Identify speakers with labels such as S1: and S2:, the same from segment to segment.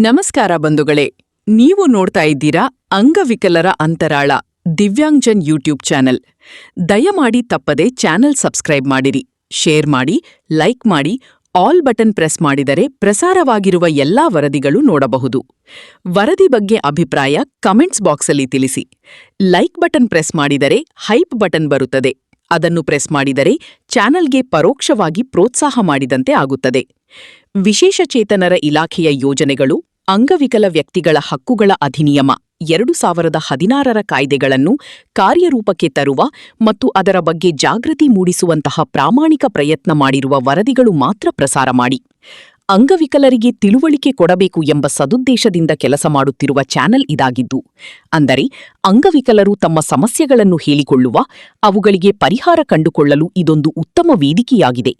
S1: ನಮಸ್ಕಾರ ಬಂಧುಗಳೇ, ನೀವು ನೋಡ್ತಾ ಇದ್ದೀರಾ ಅಂಗವಿಕಲರ ಅಂತರಾಳ ದಿವ್ಯಾಂಗ್ಜನ್ ಯೂಟ್ಯೂಬ್ ಚಾನೆಲ್. ದಯಮಾಡಿ ತಪ್ಪದೆ ಚಾನೆಲ್ ಸಬ್ಸ್ಕ್ರೈಬ್ ಮಾಡಿರಿ, ಶೇರ್ ಮಾಡಿ, ಲೈಕ್ ಮಾಡಿ, ಆಲ್ ಬಟನ್ ಪ್ರೆಸ್ ಮಾಡಿದರೆ ಪ್ರಸಾರವಾಗಿರುವ ಎಲ್ಲಾ ವರದಿಗಳು ನೋಡಬಹುದು. ವರದಿ ಬಗ್ಗೆ ಅಭಿಪ್ರಾಯ ಕಮೆಂಟ್ಸ್ ಬಾಕ್ಸಲ್ಲಿ ತಿಳಿಸಿ. ಲೈಕ್ ಬಟನ್ ಪ್ರೆಸ್ ಮಾಡಿದರೆ ಹೈಪ್ ಬಟನ್ ಬರುತ್ತದೆ. ಅದನ್ನು ಪ್ರೆಸ್ ಮಾಡಿದರೆ ಚಾನೆಲ್ಗೆ ಪರೋಕ್ಷವಾಗಿ ಪ್ರೋತ್ಸಾಹ ಮಾಡಿದಂತೆ ಆಗುತ್ತದೆ. ವಿಶೇಷಚೇತನರ ಇಲಾಖೆಯ ಯೋಜನೆಗಳು, ಅಂಗವಿಕಲ ವ್ಯಕ್ತಿಗಳ ಹಕ್ಕುಗಳ ಅಧಿನಿಯಮ 2016ರ ಕಾಯ್ದೆಗಳನ್ನು ಕಾರ್ಯರೂಪಕ್ಕೆ ತರುವ ಮತ್ತು ಅದರ ಬಗ್ಗೆ ಜಾಗೃತಿ ಮೂಡಿಸುವಂತಹ ಪ್ರಾಮಾಣಿಕ ಪ್ರಯತ್ನ ಮಾಡಿರುವ ವರದಿಗಳು ಮಾತ್ರ ಪ್ರಸಾರ ಮಾಡಿ. ಅಂಗವಿಕಲರಿಗೆ ತಿಳುವಳಿಕೆ ಕೊಡಬೇಕು ಎಂಬ ಸದುದ್ದೇಶದಿಂದ ಕೆಲಸ ಮಾಡುತ್ತಿರುವ ಚಾನೆಲ್ ಇದಾಗಿದ್ದು, ಅಂದರೆ ಅಂಗವಿಕಲರು ತಮ್ಮ ಸಮಸ್ಯೆಗಳನ್ನು ಹೇಳಿಕೊಳ್ಳುವ, ಅವುಗಳಿಗೆ ಪರಿಹಾರ ಕಂಡುಕೊಳ್ಳಲು ಇದೊಂದು ಉತ್ತಮ ವೇದಿಕೆಯಾಗಿದೆ.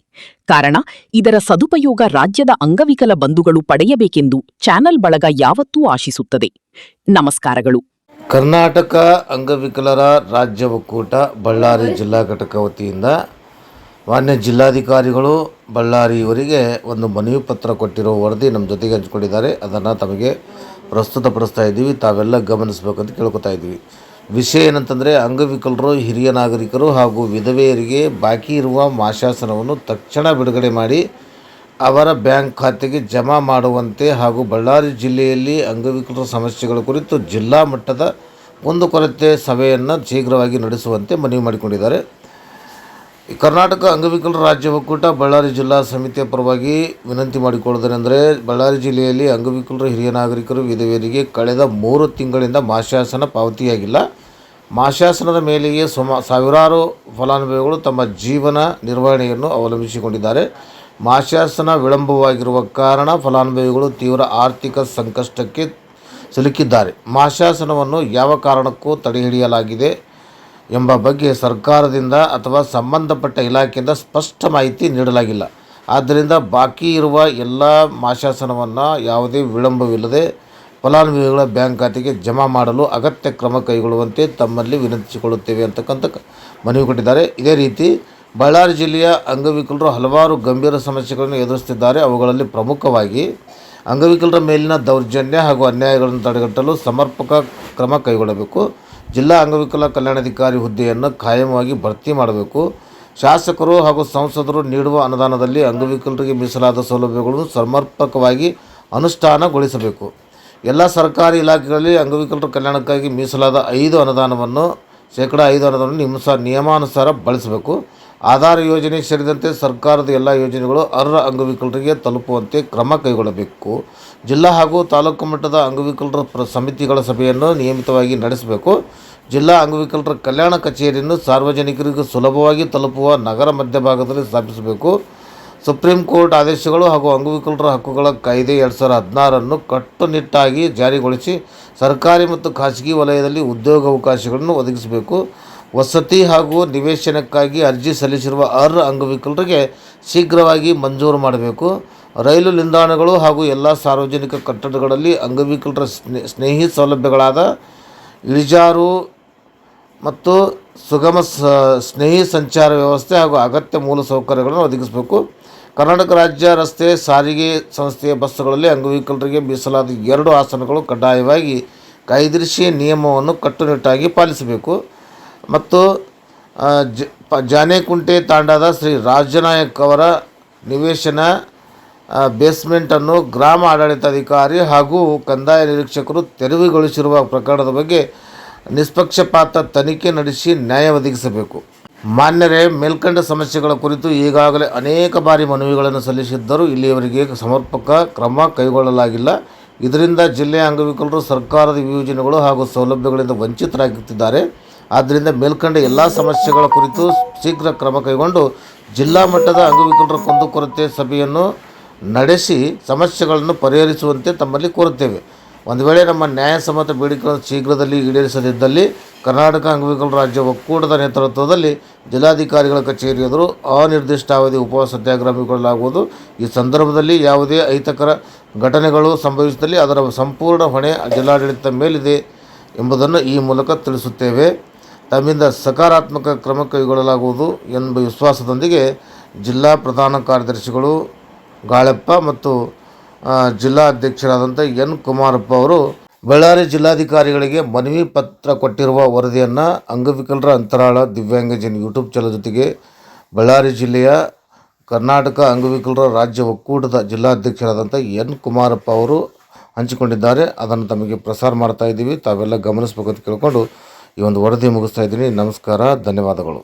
S1: ಕಾರಣ, ಇದರ ಸದುಪಯೋಗ ರಾಜ್ಯದ ಅಂಗವಿಕಲ ಬಂಧುಗಳು ಪಡೆಯಬೇಕೆಂದು ಚಾನೆಲ್ ಬಳಗ ಯಾವತ್ತೂ ಆಶಿಸುತ್ತದೆ. ನಮಸ್ಕಾರಗಳು.
S2: ಕರ್ನಾಟಕ ಅಂಗವಿಕಲರ ರಾಜ್ಯ ಒಕ್ಕೂಟ ಬಳ್ಳಾರಿ ಜಿಲ್ಲಾ ಘಟಕ ವತಿಯಿಂದ ಮಾನ್ಯ ಜಿಲ್ಲಾಧಿಕಾರಿಗಳು ಬಳ್ಳಾರಿ ಇವರಿಗೆ ಒಂದು ಮನವಿ ಪತ್ರ ಕೊಟ್ಟಿರೋ ವರದಿ ನಮ್ಮ ಜೊತೆಗೆ ಹಂಚಿಕೊಂಡಿದ್ದಾರೆ. ಅದನ್ನು ತಮಗೆ ಪ್ರಸ್ತುತಪಡಿಸ್ತಾ ಇದ್ದೀವಿ, ತಾವೆಲ್ಲ ಗಮನಿಸಬೇಕಂತ ಕೇಳ್ಕೊತಾ ಇದ್ದೀವಿ. ವಿಷಯ ಏನಂತಂದರೆ, ಅಂಗವಿಕಲರು, ಹಿರಿಯ ನಾಗರಿಕರು ಹಾಗೂ ವಿಧವೆಯರಿಗೆ ಬಾಕಿ ಇರುವ ಮಾಶಾಸನವನ್ನು ತಕ್ಷಣ ಬಿಡುಗಡೆ ಮಾಡಿ ಅವರ ಬ್ಯಾಂಕ್ ಖಾತೆಗೆ ಜಮಾ ಮಾಡುವಂತೆ ಹಾಗೂ ಬಳ್ಳಾರಿ ಜಿಲ್ಲೆಯಲ್ಲಿ ಅಂಗವಿಕಲರ ಸಮಸ್ಯೆಗಳ ಕುರಿತು ಜಿಲ್ಲಾ ಮಟ್ಟದ ಕುಂದುಕೊರತೆ ಸಭೆಯನ್ನು ಶೀಘ್ರವಾಗಿ ನಡೆಸುವಂತೆ ಮನವಿ ಮಾಡಿಕೊಂಡಿದ್ದಾರೆ. ಕರ್ನಾಟಕ ಅಂಗವಿಕಲರ ರಾಜ್ಯ ಒಕ್ಕೂಟ ಬಳ್ಳಾರಿ ಜಿಲ್ಲಾ ಸಮಿತಿಯ ಪರವಾಗಿ ವಿನಂತಿ ಮಾಡಿಕೊಳ್ಳುವುದೇನೆಂದರೆ, ಬಳ್ಳಾರಿ ಜಿಲ್ಲೆಯಲ್ಲಿ ಅಂಗವಿಕಲರು, ಹಿರಿಯ ನಾಗರಿಕರು, ವಿಧವೆಯರಿಗೆ ಕಳೆದ 3 ತಿಂಗಳಿಂದ ಮಾಶಾಸನ ಪಾವತಿಯಾಗಿಲ್ಲ. ಮಾಶಾಸನದ ಮೇಲೆಯೇ ಸಾವಿರಾರು ಫಲಾನುಭವಿಗಳು ತಮ್ಮ ಜೀವನ ನಿರ್ವಹಣೆಯನ್ನು ಅವಲಂಬಿಸಿಕೊಂಡಿದ್ದಾರೆ. ಮಾಶಾಸನ ವಿಳಂಬವಾಗಿರುವ ಕಾರಣ ಫಲಾನುಭವಿಗಳು ತೀವ್ರ ಆರ್ಥಿಕ ಸಂಕಷ್ಟಕ್ಕೆ ಸಿಲುಕಿದ್ದಾರೆ. ಮಾಶಾಸನವನ್ನು ಯಾವ ಕಾರಣಕ್ಕೂ ತಡೆಹಿಡಿಯಲಾಗಿದೆ ಎಂಬ ಬಗ್ಗೆ ಸರ್ಕಾರದಿಂದ ಅಥವಾ ಸಂಬಂಧಪಟ್ಟ ಇಲಾಖೆಯಿಂದ ಸ್ಪಷ್ಟ ಮಾಹಿತಿ ನೀಡಲಾಗಿಲ್ಲ. ಆದ್ದರಿಂದ ಬಾಕಿ ಇರುವ ಎಲ್ಲ ಮಾಶಾಸನವನ್ನು ಯಾವುದೇ ವಿಳಂಬವಿಲ್ಲದೆ ಫಲಾನುಭವಿಗಳ ಬ್ಯಾಂಕ್ ಖಾತೆಗೆ ಜಮಾ ಮಾಡಲು ಅಗತ್ಯ ಕ್ರಮ ಕೈಗೊಳ್ಳುವಂತೆ ತಮ್ಮಲ್ಲಿ ವಿನಂತಿಸಿಕೊಳ್ಳುತ್ತೇವೆ ಅಂತಕ್ಕಂಥ ಮನವಿ ಕೊಟ್ಟಿದ್ದಾರೆ. ಇದೇ ರೀತಿ ಬಳ್ಳಾರಿ ಜಿಲ್ಲೆಯ ಅಂಗವಿಕಲರು ಹಲವಾರು ಗಂಭೀರ ಸಮಸ್ಯೆಗಳನ್ನು ಎದುರಿಸುತ್ತಿದ್ದಾರೆ. ಅವುಗಳಲ್ಲಿ ಪ್ರಮುಖವಾಗಿ ಅಂಗವಿಕಲರ ಮೇಲಿನ ದೌರ್ಜನ್ಯ ಹಾಗೂ ಅನ್ಯಾಯಗಳನ್ನು ತಡೆಗಟ್ಟಲು ಸಮರ್ಪಕ ಕ್ರಮ ಕೈಗೊಳ್ಳಬೇಕು. ಜಿಲ್ಲಾ ಅಂಗವಿಕಲ ಕಲ್ಯಾಣಾಧಿಕಾರಿ ಹುದ್ದೆಯನ್ನು ಕಾಯಮವಾಗಿ ಭರ್ತಿ ಮಾಡಬೇಕು. ಶಾಸಕರು ಹಾಗೂ ಸಂಸದರು ನೀಡುವ ಅನುದಾನದಲ್ಲಿ ಅಂಗವಿಕಲರಿಗೆ ಮೀಸಲಾದ ಸೌಲಭ್ಯಗಳನ್ನು ಸಮರ್ಪಕವಾಗಿ ಅನುಷ್ಠಾನಗೊಳಿಸಬೇಕು. ಎಲ್ಲ ಸರ್ಕಾರಿ ಇಲಾಖೆಗಳಲ್ಲಿ ಅಂಗವಿಕಲರ ಕಲ್ಯಾಣಕ್ಕಾಗಿ ಮೀಸಲಾದ 5 ಅನುದಾನವನ್ನು ನಿಯಮಾನುಸಾರ ಬಳಸಬೇಕು. ಆಧಾರ ಯೋಜನೆ ಸೇರಿದಂತೆ ಸರ್ಕಾರದ ಎಲ್ಲ ಯೋಜನೆಗಳು ಅರ್ಹ ಅಂಗವಿಕಲರಿಗೆ ತಲುಪುವಂತೆ ಕ್ರಮ ಕೈಗೊಳ್ಳಬೇಕು. ಜಿಲ್ಲಾ ಹಾಗೂ ತಾಲೂಕು ಮಟ್ಟದ ಅಂಗವಿಕಲರ ಸಮಿತಿಗಳ ಸಭೆಯನ್ನು ನಿಯಮಿತವಾಗಿ ನಡೆಸಬೇಕು. ಜಿಲ್ಲಾ ಅಂಗವಿಕಲರ ಕಲ್ಯಾಣ ಕಚೇರಿಯನ್ನು ಸಾರ್ವಜನಿಕರಿಗೆ ಸುಲಭವಾಗಿ ತಲುಪುವ ನಗರ ಮಧ್ಯಭಾಗದಲ್ಲಿ ಸ್ಥಾಪಿಸಬೇಕು. ಸುಪ್ರೀಂ ಕೋರ್ಟ್ ಆದೇಶಗಳು ಹಾಗೂ ಅಂಗವಿಕಲರ ಹಕ್ಕುಗಳ ಕಾಯ್ದೆ 2016 ಕಟ್ಟುನಿಟ್ಟಾಗಿ ಜಾರಿಗೊಳಿಸಿ ಸರ್ಕಾರಿ ಮತ್ತು ಖಾಸಗಿ ವಲಯದಲ್ಲಿ ಉದ್ಯೋಗಾವಕಾಶಗಳನ್ನು ಒದಗಿಸಬೇಕು. ವಸತಿ ಹಾಗೂ ನಿವೇಶನಕ್ಕಾಗಿ ಅರ್ಜಿ ಸಲ್ಲಿಸಿರುವ ಅರ್ಹ ಅಂಗವಿಕಲರಿಗೆ ಶೀಘ್ರವಾಗಿ ಮಂಜೂರು ಮಾಡಬೇಕು. ರೈಲು ನಿಲ್ದಾಣಗಳು ಹಾಗೂ ಎಲ್ಲ ಸಾರ್ವಜನಿಕ ಕಟ್ಟಡಗಳಲ್ಲಿ ಅಂಗವಿಕಲರ ಸ್ನೇಹಿ ಸೌಲಭ್ಯಗಳಾದ ಇಳಿಜಾರು ಮತ್ತು ಸುಗಮ ಸ್ನೇಹಿ ಸಂಚಾರ ವ್ಯವಸ್ಥೆ ಹಾಗೂ ಅಗತ್ಯ ಮೂಲಸೌಕರ್ಯಗಳನ್ನು ಒದಗಿಸಬೇಕು. ಕರ್ನಾಟಕ ರಾಜ್ಯ ರಸ್ತೆ ಸಾರಿಗೆ ಸಂಸ್ಥೆಯ ಬಸ್ಸುಗಳಲ್ಲಿ ಅಂಗವಿಕಲರಿಗೆ ಮೀಸಲಾದ 2 ಆಸನಗಳು ಕಡ್ಡಾಯವಾಗಿ ಕಾಯ್ದಿರಿಸಿ ನಿಯಮವನ್ನು ಕಟ್ಟುನಿಟ್ಟಾಗಿ ಪಾಲಿಸಬೇಕು. ಮತ್ತು ಜಾನೇಕುಂಟೆ ತಾಂಡಾದ ಶ್ರೀ ರಾಜನಾಯಕ್ ಅವರ ನಿವೇಶನ ಬೇಸ್ಮೆಂಟನ್ನು ಗ್ರಾಮ ಆಡಳಿತಾಧಿಕಾರಿ ಹಾಗೂ ಕಂದಾಯ ನಿರೀಕ್ಷಕರು ತೆರವುಗೊಳಿಸಿರುವ ಪ್ರಕರಣದ ಬಗ್ಗೆ ನಿಷ್ಪಕ್ಷಪಾತ ತನಿಖೆ ನಡೆಸಿ ನ್ಯಾಯ ಒದಗಿಸಬೇಕು. ಮಾನ್ಯರೇ, ಮೇಲ್ಕಂಡ ಸಮಸ್ಯೆಗಳ ಕುರಿತು ಈಗಾಗಲೇ ಅನೇಕ ಬಾರಿ ಮನವಿಗಳನ್ನು ಸಲ್ಲಿಸಿದ್ದರೂ ಇಲ್ಲಿಯವರೆಗೆ ಸಮರ್ಪಕ ಕ್ರಮ ಕೈಗೊಳ್ಳಲಾಗಿಲ್ಲ. ಇದರಿಂದ ಜಿಲ್ಲೆಯ ಅಂಗವಿಕಲರು ಸರ್ಕಾರದ ಯೋಜನೆಗಳು ಹಾಗೂ ಸೌಲಭ್ಯಗಳಿಂದ ವಂಚಿತರಾಗುತ್ತಿದ್ದಾರೆ. ಆದ್ದರಿಂದ ಮೇಲ್ಕಂಡ ಎಲ್ಲ ಸಮಸ್ಯೆಗಳ ಕುರಿತು ಶೀಘ್ರ ಕ್ರಮ ಕೈಗೊಂಡು ಜಿಲ್ಲಾ ಮಟ್ಟದ ಅಂಗವಿಕಲರ ಕುಂದುಕೊರತೆ ಸಭೆಯನ್ನು ನಡೆಸಿ ಸಮಸ್ಯೆಗಳನ್ನು ಪರಿಹರಿಸುವಂತೆ ತಮ್ಮಲ್ಲಿ ಕೋರುತ್ತೇವೆ. ಒಂದು ವೇಳೆ ನಮ್ಮ ನ್ಯಾಯಸಮ್ಮತ ಬೇಡಿಕೆಗಳನ್ನು ಶೀಘ್ರದಲ್ಲಿ ಈಡೇರಿಸದಿದ್ದಲ್ಲಿ ಕರ್ನಾಟಕ ಅಂಗವಿಕಲರ ರಾಜ್ಯ ಒಕ್ಕೂಟದ ನೇತೃತ್ವದಲ್ಲಿ ಜಿಲ್ಲಾಧಿಕಾರಿಗಳ ಕಚೇರಿ ಎದುರು ಅನಿರ್ದಿಷ್ಟಾವಧಿ ಉಪವಾಸ ಸತ್ಯಾಗ್ರಹ ಹಮ್ಮಿಕೊಳ್ಳಲಾಗುವುದು. ಈ ಸಂದರ್ಭದಲ್ಲಿ ಯಾವುದೇ ಅಹಿತಕರ ಘಟನೆಗಳು ಸಂಭವಿಸಿದಲ್ಲಿ ಅದರ ಸಂಪೂರ್ಣ ಹೊಣೆ ಜಿಲ್ಲಾಡಳಿತದ ಮೇಲಿದೆ ಎಂಬುದನ್ನು ಈ ಮೂಲಕ ತಿಳಿಸುತ್ತೇವೆ. ತಮ್ಮಿಂದ ಸಕಾರಾತ್ಮಕ ಕ್ರಮ ಕೈಗೊಳ್ಳಲಾಗುವುದು ಎಂಬ ವಿಶ್ವಾಸದೊಂದಿಗೆ ಜಿಲ್ಲಾ ಪ್ರಧಾನ ಕಾರ್ಯದರ್ಶಿಗಳು ಗಾಳಪ್ಪ ಮತ್ತು ಜಿಲ್ಲಾ ಅಧ್ಯಕ್ಷರಾದಂಥ ಎನ್ ಕುಮಾರಪ್ಪ ಅವರು ಬಳ್ಳಾರಿ ಜಿಲ್ಲಾಧಿಕಾರಿಗಳಿಗೆ ಮನವಿ ಪತ್ರ ಕೊಟ್ಟಿರುವ ವರದಿಯನ್ನು ಅಂಗವಿಕಲರ ಅಂತರಾಳ ದಿವ್ಯಾಂಗಜನ್ ಯೂಟ್ಯೂಬ್ ಚಾನಲ್ ಜೊತೆಗೆ ಬಳ್ಳಾರಿ ಜಿಲ್ಲೆಯ ಕರ್ನಾಟಕ ಅಂಗವಿಕಲರ ರಾಜ್ಯ ಒಕ್ಕೂಟದ ಜಿಲ್ಲಾಧ್ಯಕ್ಷರಾದಂಥ ಎನ್ ಕುಮಾರಪ್ಪ ಅವರು ಹಂಚಿಕೊಂಡಿದ್ದಾರೆ. ಅದನ್ನು ತಮಗೆ ಪ್ರಸಾರ ಮಾಡ್ತಾ ಇದ್ದೀವಿ. ತಾವೆಲ್ಲ ಗಮನಿಸಬೇಕು ಅಂತ ಕೇಳಿಕೊಂಡು ಈ ಒಂದು ವರದಿ ಮುಗಿಸ್ತಾ ಇದ್ದೀನಿ. ನಮಸ್ಕಾರ, ಧನ್ಯವಾದಗಳು.